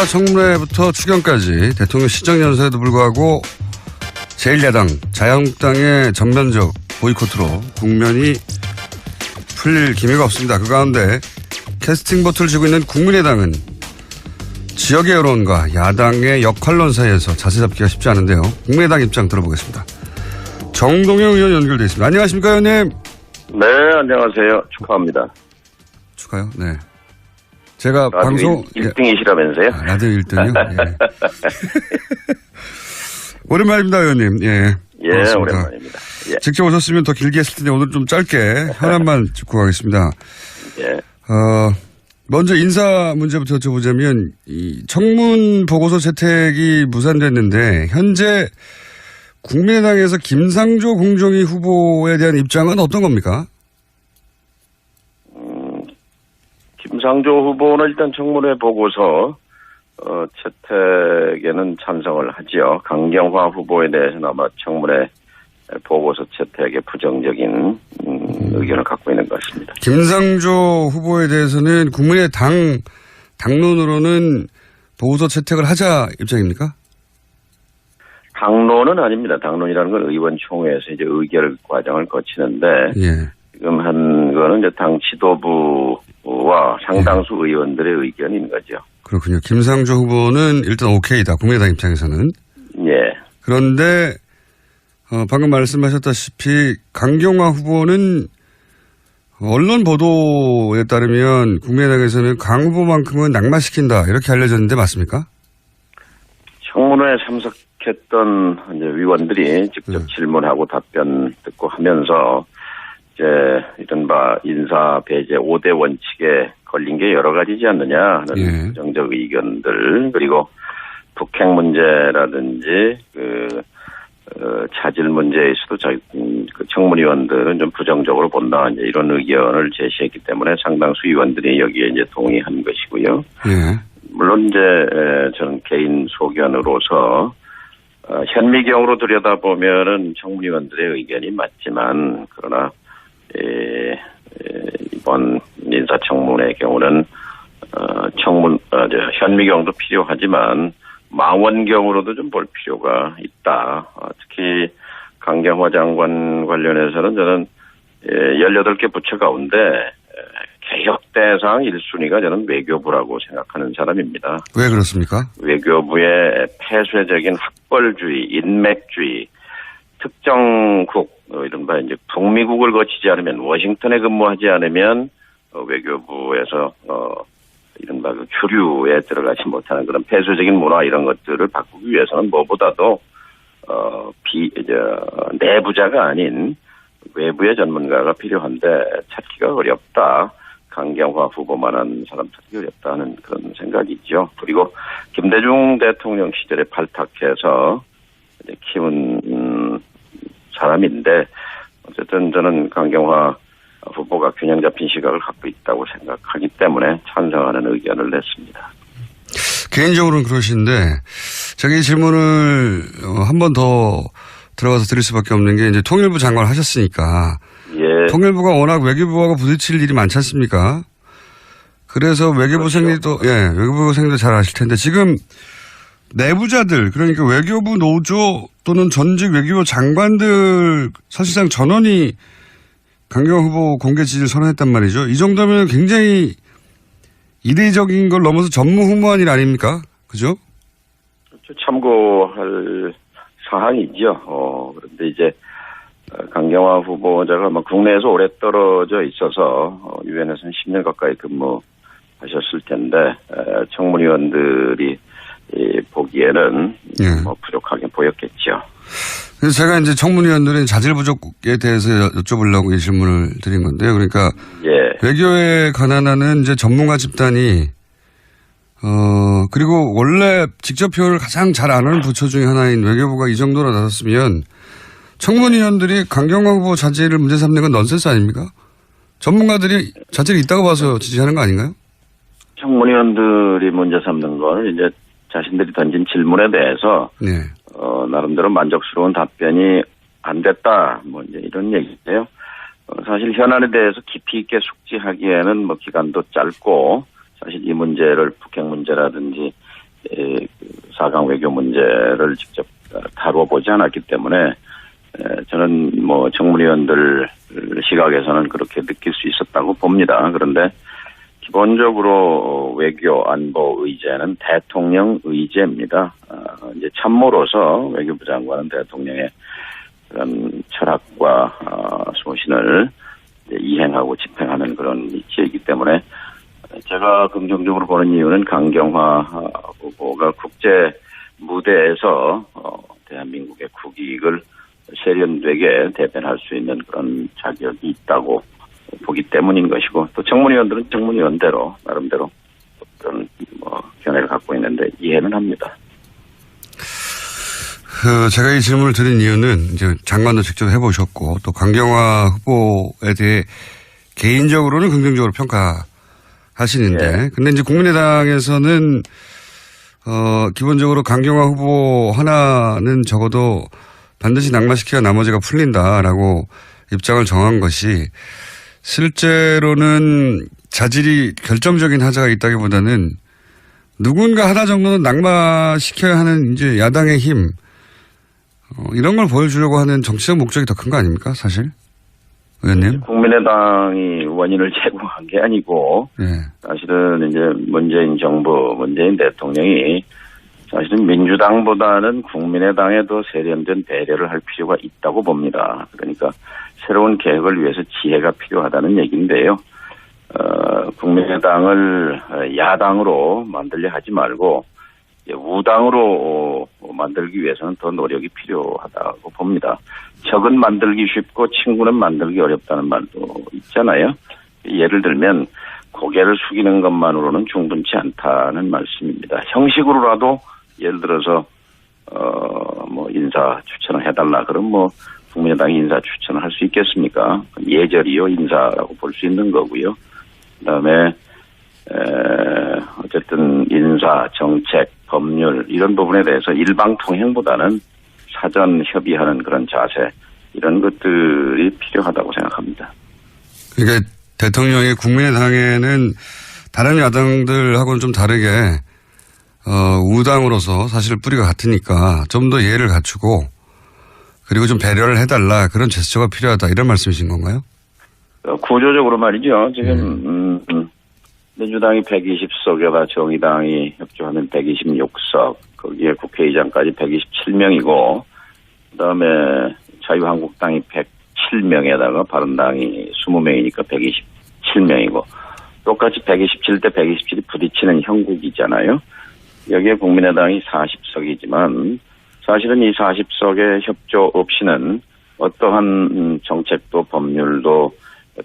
청문회부터 추경까지 대통령 시정연설에도 불구하고 제1야당 자유한국당의 전면적 보이콧으로 국면이 풀릴 기미가 없습니다. 그 가운데 캐스팅 보트를 쥐고 있는 국민의당은 지역의 여론과 야당의 역할론 사이에서 자세 잡기가 쉽지 않은데요. 국민의당 입장 들어보겠습니다. 정동영 의원 연결되어 있습니다. 안녕하십니까, 의원님? 네, 안녕하세요. 축하합니다. 축하요? 네. 제가 라디오 방송 1등이시라면서요? 예. 라디오 1등이요? 예. 오랜만입니다, 의원님. 예. 예, 반갑습니다. 오랜만입니다. 예. 직접 오셨으면 더 길게 했을 텐데 오늘 좀 짧게 현안만 짚고 가겠습니다. 예. 먼저 인사 문제부터 여쭤보자면 이 청문 보고서 채택이 무산됐는데 현재 국민의당에서 김상조 공정위 후보에 대한 입장은 어떤 겁니까? 김상조 후보는 일단 청문회 보고서 채택에는 찬성을 하지요. 강경화 후보에 대해서는 아마 청문회 보고서 채택에 부정적인 의견을 갖고 있는 것 같습니다. 김상조 후보에 대해서는 국민의 당론으로는 보고서 채택을 하자 입장입니까? 당론은 아닙니다. 당론이라는 건 의원총회에서 이제 의결 과정을 거치는데 예. 지금 한 거는 이제 당 지도부와 상당수 의원들의 의견인 거죠. 그렇군요. 김상조 후보는 일단 오케이다. 국민의당 입장에서는. 예. 그런데 방금 말씀하셨다시피 강경화 후보는 언론 보도에 따르면 국민의당에서는 강 후보만큼은 낙마시킨다 이렇게 알려졌는데 맞습니까? 청문회에 참석했던 이제 위원들이 직접 질문하고 답변 듣고 하면서 이제 이른바 인사 배제 5대 원칙에 걸린 게 여러 가지지 않느냐 하는 부정적 의견들 그리고 북핵 문제라든지 자질 문제에서도 그 청문위원들은 좀 부정적으로 본다 이제 이런 의견을 제시했기 때문에 상당수 위원들이 여기에 이제 동의한 것이고요. 물론 이제 저는 개인 소견으로서 현미경으로 들여다보면은 청문위원들의 의견이 맞지만 그러나 이번 인사청문회의 경우는 현미경도 필요하지만 망원경으로도 좀 볼 필요가 있다. 특히 강경화 장관 관련해서는 저는 18개 부처 가운데 개혁 대상 1순위가 저는 외교부라고 생각하는 사람입니다. 왜 그렇습니까? 외교부의 폐쇄적인 학벌주의, 인맥주의, 특정국, 이른바 이제 북미국을 거치지 않으면 워싱턴에 근무하지 않으면 외교부에서 이른바 그 주류에 들어가지 못하는 그런 폐쇄적인 문화 이런 것들을 바꾸기 위해서는 무엇보다도 내부자가 아닌 외부의 전문가가 필요한데 찾기가 어렵다. 강경화 후보만한 사람 찾기 어렵다는 그런 생각이죠. 그리고 김대중 대통령 시절에 발탁해서 키운 사람인데 어쨌든 저는 강경화 후보가 균형 잡힌 시각을 갖고 있다고 생각하기 때문에 찬성하는 의견을 냈습니다. 개인적으로는 그러신데 제가 이 질문을 한 번 더 들어가서 드릴 수밖에 없는 게 이제 통일부 장관을 하셨으니까 예. 통일부가 워낙 외교부하고 부딪힐 일이 많지 않습니까? 그래서 외교부생들도 그렇죠. 외교부생들 잘 아실 텐데 지금 내부자들 그러니까 외교부 노조 또는 전직 외교부 장관들 사실상 전원이 강경화 후보 공개 지지를 선언했단 말이죠. 이 정도면 굉장히 이례적인 걸 넘어서 전무후무한 일 아닙니까? 그죠? 참고할 사항이죠. 그런데 이제 강경화 후보자가 국내에서 오래 떨어져 있어서 유엔에서는 10년 가까이 근무하셨을 텐데 청문위원들이 보기에는 부족하게 보였겠죠. 그래서 제가 이제 청문위원들의 자질 부족에 대해서 여쭤보려고 이 질문을 드린 건데요. 그러니까 외교에 관한하는 이제 전문가 집단이 그리고 원래 직접 표현을 가장 잘 안 하는 부처 중에 하나인 외교부가 이 정도로 나섰으면 청문위원들이 강경화 후보 자질을 문제 삼는 건 넌센스 아닙니까? 전문가들이 자질이 있다고 봐서 지지하는 거 아닌가요? 청문위원들이 문제 삼는 건 이제 자신들이 던진 질문에 대해서 나름대로 만족스러운 답변이 안 됐다. 이제 이런 얘기인데요. 사실 현안에 대해서 깊이 있게 숙지하기에는 기간도 짧고 사실 이 문제를 북핵 문제라든지 4강 외교 문제를 직접 다루어 보지 않았기 때문에 저는 뭐 정무위원들 시각에서는 그렇게 느낄 수 있었다고 봅니다. 그런데 기본적으로 외교 안보 의제는 대통령 의제입니다. 이제 참모로서 외교부 장관은 대통령의 그런 철학과 소신을 이행하고 집행하는 그런 위치이기 때문에 제가 긍정적으로 보는 이유는 강경화 후보가 국제 무대에서 대한민국의 국익을 세련되게 대변할 수 있는 그런 자격이 있다고 보기 때문인 것이고, 또 청문위원들은 청문위원대로 나름대로 어떤 견해를 갖고 있는데 이해는 합니다. 제가 이 질문을 드린 이유는 이제 장관도 직접 해보셨고 또 강경화 후보에 대해 개인적으로는 긍정적으로 평가하시는데, 근데 이제 국민의당에서는 기본적으로 강경화 후보 하나는 적어도 반드시 낙마시켜야 나머지가 풀린다라고 입장을 정한 것이, 실제로는 자질이 결정적인 하자가 있다기보다는 누군가 하나 정도는 낙마시켜야 하는 이제 야당의 힘, 이런 걸 보여주려고 하는 정치적 목적이 더 큰 거 아닙니까, 사실? 의원님? 국민의당이 원인을 제공한 게 아니고, 사실은 이제 문재인 정부, 문재인 대통령이 사실은 민주당보다는 국민의당에 더 세련된 배려를 할 필요가 있다고 봅니다. 그러니까 새로운 개혁을 위해서 지혜가 필요하다는 얘기인데요. 국민의당을 야당으로 만들려 하지 말고 우당으로 만들기 위해서는 더 노력이 필요하다고 봅니다. 적은 만들기 쉽고 친구는 만들기 어렵다는 말도 있잖아요. 예를 들면 고개를 숙이는 것만으로는 충분치 않다는 말씀입니다. 형식으로라도 예를 들어서 인사 추천을 해달라 그럼 국민의당이 인사 추천을 할 수 있겠습니까? 예절이요 인사라고 볼 수 있는 거고요. 그다음에 어쨌든 인사, 정책, 법률 이런 부분에 대해서 일방통행보다는 사전 협의하는 그런 자세, 이런 것들이 필요하다고 생각합니다. 그러니까 대통령이 국민의당에는 다른 야당들하고는 좀 다르게 우당으로서 사실 뿌리가 같으니까 좀 더 예의를 갖추고 그리고 좀 배려를 해달라, 그런 제스처가 필요하다, 이런 말씀이신 건가요? 구조적으로 말이죠. 지금 민주당이 120석에다 정의당이 협조하면 126석, 거기에 국회의장까지 127명이고 그다음에 자유한국당이 107명에다가 바른당이 20명이니까 127명이고 똑같이 127대 127이 부딪히는 형국이잖아요. 여기에 국민의당이 40석이지만 사실은 이 40석의 협조 없이는 어떠한 정책도 법률도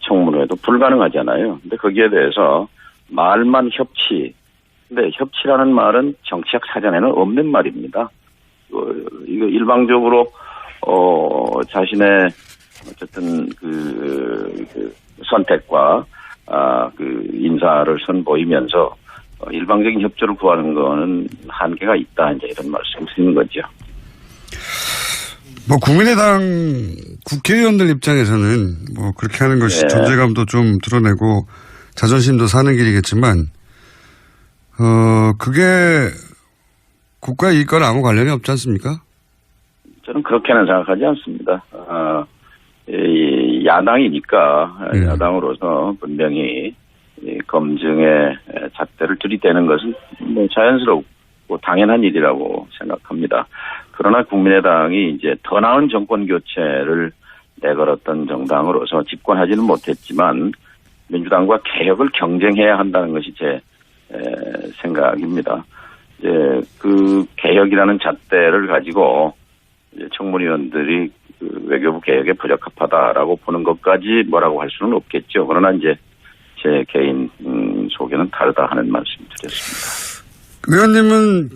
청문회도 불가능하잖아요. 근데 거기에 대해서 말만 협치. 근데 협치라는 말은 정치학 사전에는 없는 말입니다. 이거 일방적으로 자신의 어쨌든 그 선택과 인사를 선보이면서 일방적인 협조를 구하는 거는 한계가 있다, 이제 이런 말씀드리는 거죠. 국민의당 국회의원들 입장에서는 그렇게 하는 것이 존재감도 좀 드러내고 자존심도 사는 길이겠지만, 그게 국가 이익과는 아무 관련이 없지 않습니까? 저는 그렇게는 생각하지 않습니다. 야당이니까 야당으로서 분명히 검증의 잣대를 들이대는 것은 자연스럽고 당연한 일이라고 생각합니다. 그러나 국민의당이 이제 더 나은 정권 교체를 내걸었던 정당으로서 집권하지는 못했지만 민주당과 개혁을 경쟁해야 한다는 것이 제 생각입니다. 이제 그 개혁이라는 잣대를 가지고 이제 청문위원들이 그 외교부 개혁에 부적합하다라고 보는 것까지 뭐라고 할 수는 없겠죠. 그러나 이제 제 개인 소견은 다르다 하는 말씀드렸습니다. 의원님은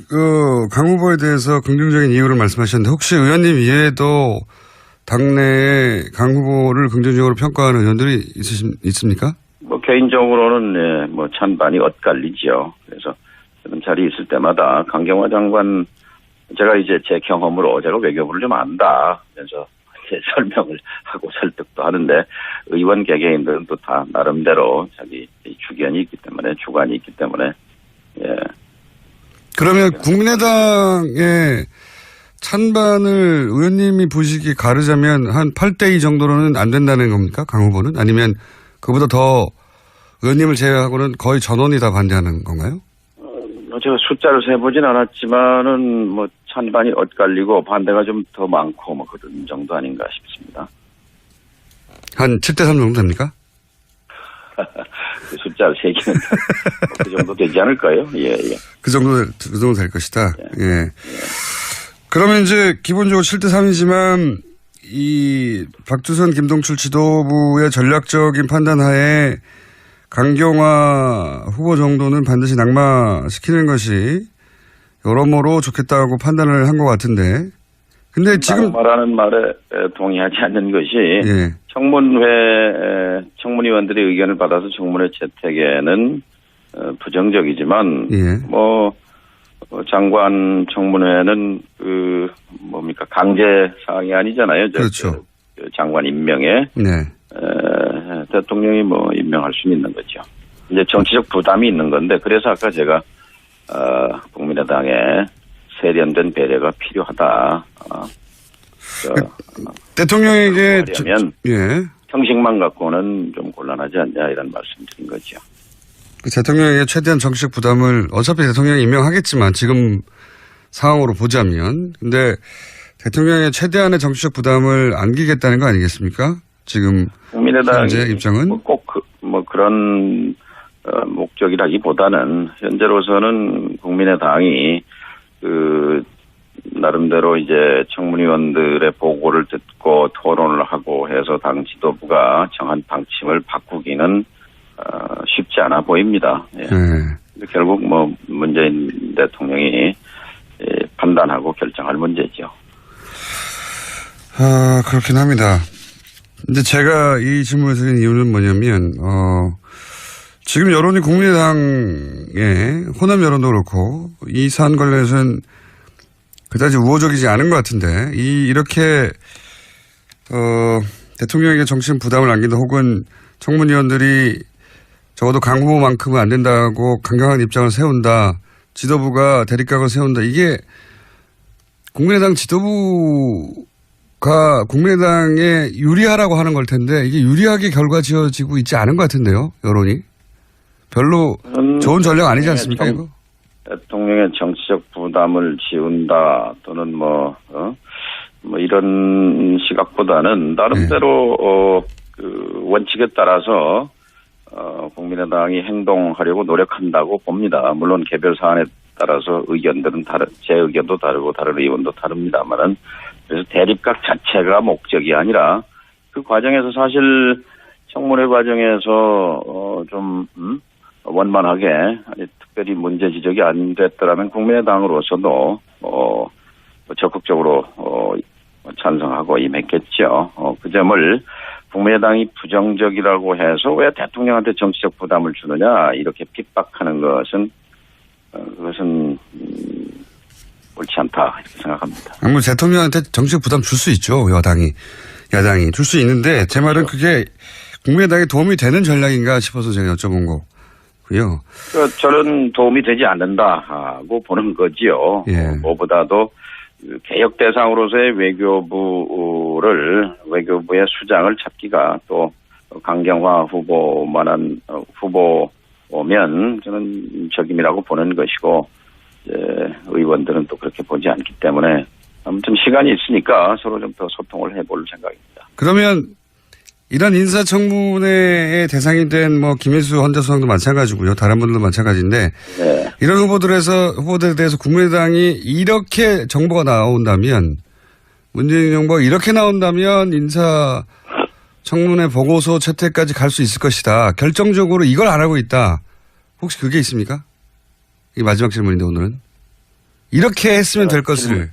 강 후보에 대해서 긍정적인 이유를 말씀하셨는데, 혹시 의원님 이외에도 당내에 강 후보를 긍정적으로 평가하는 의원들이 있습니까? 개인적으로는 찬반이 엇갈리죠. 그래서 저는 자리에 있을 때마다 강경화 장관, 제가 이제 제 경험으로 제가 외교부를 좀 안다, 그래서 설명을 하고 설득도 하는데, 의원 개개인들은 또 다 나름대로 자기 주견이 있기 때문에, 주관이 있기 때문에 그러면 국민의당의 찬반을 의원님이 보시기에 가르자면 한 8대2 정도로는 안 된다는 겁니까? 강 후보는? 아니면 그보다 더 의원님을 제외하고는 거의 전원이 다 반대하는 건가요? 제가 숫자를 세보진 않았지만은 뭐 찬반이 엇갈리고 반대가 좀 더 많고 뭐 그런 정도 아닌가 싶습니다. 한 7대3 정도 됩니까? 그 숫자를 세기는 그 정도 되지 않을까요? 예. 그 정도 될 것이다. 예. 그러면 이제 기본적으로 7대3이지만 이 박주선 김동출 지도부의 전략적인 판단 하에 강경화 후보 정도는 반드시 낙마시키는 것이 여러모로 좋겠다고 판단을 한 것 같은데. 근데 지금 낙마라는 말에 동의하지 않는 것이 예. 청문위원들의 의견을 받아서 청문회 채택에는 부정적이지만 예. 장관 청문회는 강제 사항이 아니잖아요. 그렇죠. 장관 임명에 네. 대통령이 임명할 수는 있는 거죠. 이제 정치적 부담이 있는 건데 그래서 아까 제가 국민의당에 세련된 배려가 필요하다. 대통령에게 하려면 예. 형식만 갖고는 좀 곤란하지 않냐 이런 말씀드린 거죠. 대통령에게 최대한 정치적 부담을 어차피 대통령이 임명하겠지만 지금 상황으로 보자면 근데 대통령의 최대한의 정치적 부담을 안기겠다는 거 아니겠습니까? 지금 국민의당의 입장은 꼭 그런 목적이라기보다는 현재로서는 국민의당이 나름대로 이제 청문위원들의 보고를 듣고 토론을 하고 해서 당 지도부가 정한 방침을 바꾸기는 쉽지 않아 보입니다. 예. 네. 결국 문재인 대통령이 판단하고 결정할 문제죠. 그렇긴 합니다. 근데 제가 이 질문을 드린 이유는 뭐냐면, 지금 여론이 국민의당의 호남 여론도 그렇고, 이 사안 관련해서는 그다지 우호적이지 않은 것 같은데, 이렇게, 대통령에게 정치적 부담을 안긴다 혹은 청문위원들이 적어도 강 후보만큼은 안 된다고 강경한 입장을 세운다, 지도부가 대립각을 세운다, 이게 국민의당 지도부 국민의당에 유리하라고 하는 걸 텐데 이게 유리하게 결과 지어지고 있지 않은 것 같은데요, 여론이. 별로 좋은 전략 아니지 않습니까, 이거? 대통령의 정치적 부담을 지운다 또는 이런 시각보다는 나름대로 원칙에 따라서 국민의당이 행동하려고 노력한다고 봅니다. 물론 개별 사안에 따라서 의견들은 제 의견도 다르고 다른 의원도 다릅니다만은 그래서 대립각 자체가 목적이 아니라 그 과정에서 사실 청문회 과정에서 좀 원만하게 특별히 문제 지적이 안 됐더라면 국민의당으로서도 적극적으로 찬성하고 임했겠죠. 그 점을 국민의당이 부정적이라고 해서 왜 대통령한테 정치적 부담을 주느냐 이렇게 핍박하는 것은 그것은 옳지 않다 이렇게 생각합니다. 아무 대통령한테 정치적 부담 줄 수 있죠. 야당이 줄 수 있는데 제 말은 그게 국민의당에 도움이 되는 전략인가 싶어서 제가 여쭤본 거고요. 저는 도움이 되지 않는다고 보는 거지요. 예. 무엇보다도 개혁 대상으로서의 외교부의 수장을 찾기가 또 강경화 후보만한 후보면 저는 적임이라고 보는 것이고 의원들은 또 그렇게 보지 않기 때문에 아무튼 시간이 있으니까 서로 좀 더 소통을 해볼 생각입니다. 그러면 이런 인사청문회의 대상이 된 김혜수 헌재소장도 마찬가지고요. 다른 분들도 마찬가지인데 네. 이런 후보들에 대해서 국민의당이 이렇게 정보가 나온다면 문재인 정부가 이렇게 나온다면 인사청문회 보고서 채택까지 갈 수 있을 것이다. 결정적으로 이걸 안 하고 있다. 혹시 그게 있습니까? 이게 마지막 질문인데 오늘은. 이렇게 했으면 될 것을.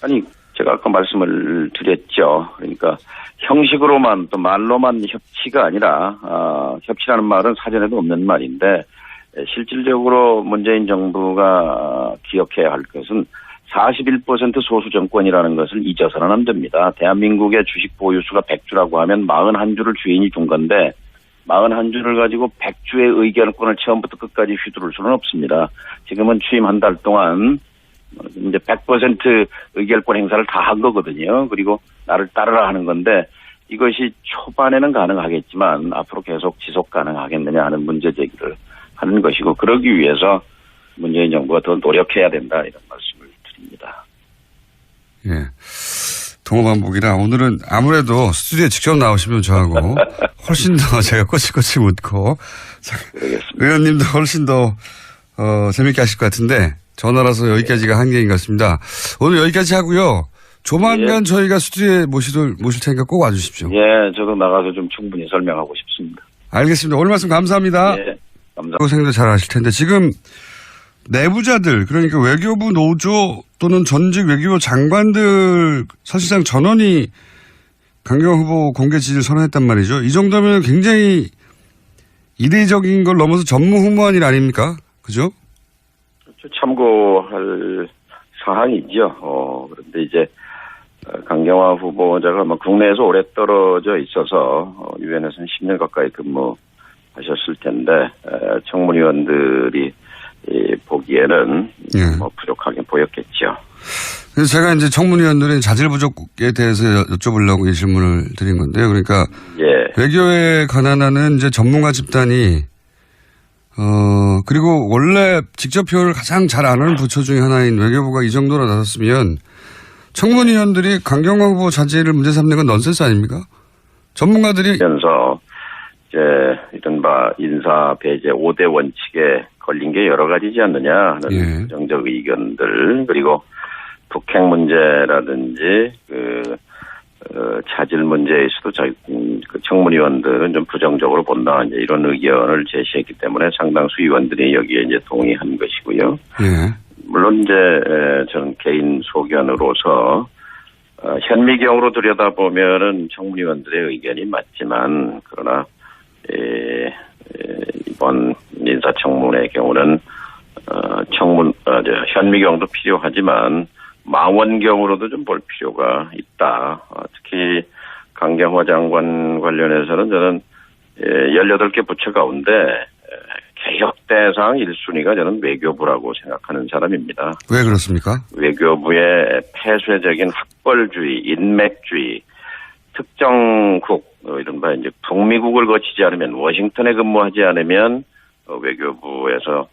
아니 제가 아까 말씀을 드렸죠. 그러니까 형식으로만 또 말로만 협치가 아니라 협치라는 말은 사전에도 없는 말인데 실질적으로 문재인 정부가 기억해야 할 것은 41% 소수 정권이라는 것을 잊어서는 안 됩니다. 대한민국의 주식 보유수가 100주라고 하면 41주를 주인이 둔 건데 41주를 가지고 100주의 의결권을 처음부터 끝까지 휘두를 수는 없습니다. 지금은 취임 한 달 동안 이제 100% 의결권 행사를 다 한 거거든요. 그리고 나를 따르라 하는 건데 이것이 초반에는 가능하겠지만 앞으로 계속 지속 가능하겠느냐 하는 문제 제기를 하는 것이고 그러기 위해서 문재인 정부가 더 노력해야 된다 이런 말씀을 드립니다. 예. 동호반복이라 오늘은 아무래도 스튜디오에 직접 나오시면 저하고 훨씬 더 제가 꼬치꼬치 묻고 의원님도 훨씬 더 재밌게 하실 것 같은데 전화라서 여기까지가 한계인 것 같습니다. 오늘 여기까지 하고요. 조만간 예. 저희가 스튜디오에 모실 테니까 꼭 와주십시오. 예, 저도 나가서 좀 충분히 설명하고 싶습니다. 알겠습니다. 오늘 말씀 감사합니다. 예, 감사합니다. 고생도 잘 하실 텐데 지금 내부자들 그러니까 외교부 노조 또는 전직 외교부 장관들 사실상 전원이 강경화 후보 공개 지지를 선언했단 말이죠. 이 정도면 굉장히 이례적인 걸 넘어서 전무후무한 일 아닙니까? 그죠? 참고할 사항이죠. 그런데 이제 강경화 후보자가 국내에서 오래 떨어져 있어서 유엔에서는 10년 가까이 근무하셨을 텐데 청문위원들이 보기에는 부족하게 보였겠죠. 그래서 제가 이제 청문위원들의 자질 부족에 대해서 여쭤보려고 이 질문을 드린 건데요. 그러니까 예. 외교에 관한하는 이제 전문가 집단이 그리고 원래 직접 표현을 가장 잘 아는 부처 중에 하나인 외교부가 이 정도로 나섰으면 청문위원들이 강경화 후보 자질을 문제 삼는 건 넌센스 아닙니까? 전문가들이 그래서 이제 이른바 인사 배제 5대 원칙에 걸린 게 여러 가지지 않느냐 하는 예. 부정적 의견들 그리고 북핵 문제라든지 자질 문제에 있어도 그 청문위원들은 좀 부정적으로 본다 이제 이런 의견을 제시했기 때문에 상당수 의원들이 여기에 이제 동의한 것이고요. 예. 물론 이제 저는 개인 소견으로서 현미경으로 들여다보면은 청문위원들의 의견이 맞지만 그러나 이번 인사청문회의 경우는 현미경도 필요하지만 망원경으로도 좀 볼 필요가 있다. 특히 강경화 장관 관련해서는 저는 18개 부처 가운데 개혁 대상 1순위가 저는 외교부라고 생각하는 사람입니다. 왜 그렇습니까? 외교부의 폐쇄적인 학벌주의, 인맥주의, 특정국, 이른바 이제 북미국을 거치지 않으면 워싱턴에 근무하지 않으면 외교부에서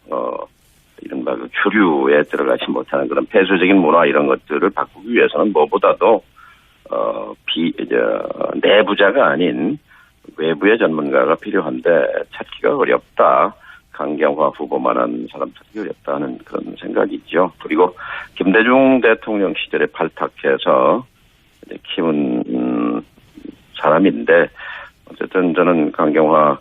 이른바 그 주류에 들어가지 못하는 그런 폐쇄적인 문화 이런 것들을 바꾸기 위해서는 무엇보다도 내부자가 아닌 외부의 전문가가 필요한데 찾기가 어렵다. 강경화 후보만한 사람 찾기 어렵다는 그런 생각이죠. 그리고 김대중 대통령 시절에 발탁해서 키운 사람인데 어쨌든 저는 강경화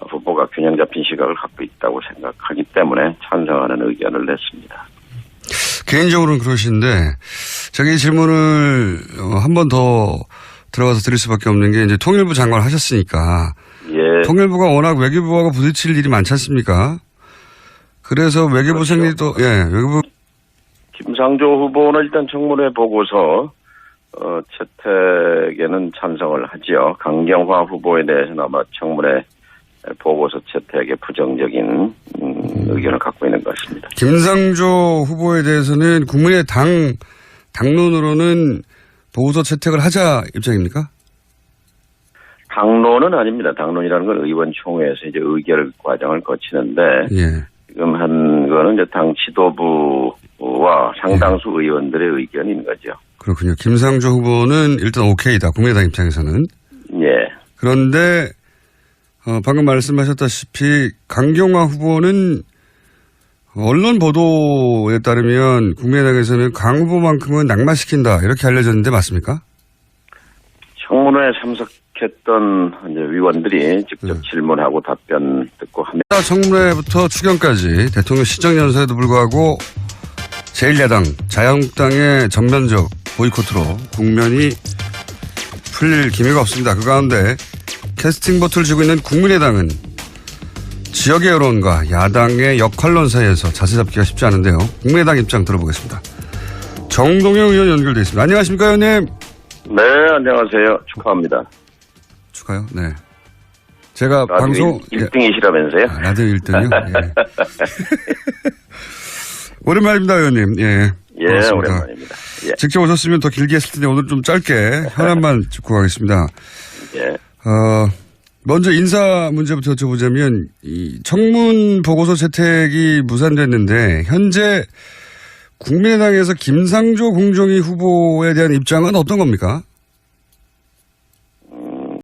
후보가 균형 잡힌 시각을 갖고 있다고 생각하기 때문에 찬성하는 의견을 냈습니다. 개인적으로는 그러신데 제가 이 질문을 한 번 더 들어가서 드릴 수밖에 없는 게 이제 통일부 장관을 하셨으니까 예. 통일부가 워낙 외교부하고 부딪힐 일이 많지 않습니까? 그래서 외교부 그렇죠. 생리도 외교부 김상조 후보는 일단 청문회 보고서 채택에는 찬성을 하지요. 강경화 후보에 대해서는 아마 청문회 보고서 채택에 부정적인 의견을 갖고 있는 것 같습니다. 김상조 후보에 대해서는 국민의 당론으로는 보고서 채택을 하자 입장입니까? 당론은 아닙니다. 당론이라는 건 의원총회에서 이제 의결 과정을 거치는데 예. 지금 한 거는 이제 당 지도부와 상당수 의원들의 의견인 거죠. 그렇군요. 김상조 후보는 일단 오케이다. 국민의당 입장에서는. 예. 그런데 방금 말씀하셨다시피 강경화 후보는 언론 보도에 따르면 국민의당에서는 강 후보만큼은 낙마시킨다 이렇게 알려졌는데 맞습니까? 청문회에 참석했던 이제 위원들이 직접 질문하고 답변 듣고 하면 청문회부터 추경까지 대통령 시정연설에도 불구하고 제1야당 자유한국당의 전면적 보이콧으로 국면이 풀릴 기미가 없습니다. 그 가운데 캐스팅 보트를 쥐고 있는 국민의당은 지역의 여론과 야당의 역할론 사이에서 자세 잡기가 쉽지 않은데요. 국민의당 입장 들어보겠습니다. 정동영 의원 연결되어 있습니다. 안녕하십니까, 의원님? 네, 안녕하세요. 축하합니다. 축하요. 네. 제가 방송 1등이시라면서요? 라디오 1등이요? 예. 오랜만입니다, 의원님. 예. 예, 고맙습니다. 오랜만입니다. 예. 직접 오셨으면 더 길게 했을 텐데 오늘 좀 짧게 현안만 짚고 가겠습니다. 예. 먼저 인사 문제부터 여쭤보자면 이 청문 보고서 채택이 무산됐는데 현재 국민의당에서 김상조 공정위 후보에 대한 입장은 어떤 겁니까?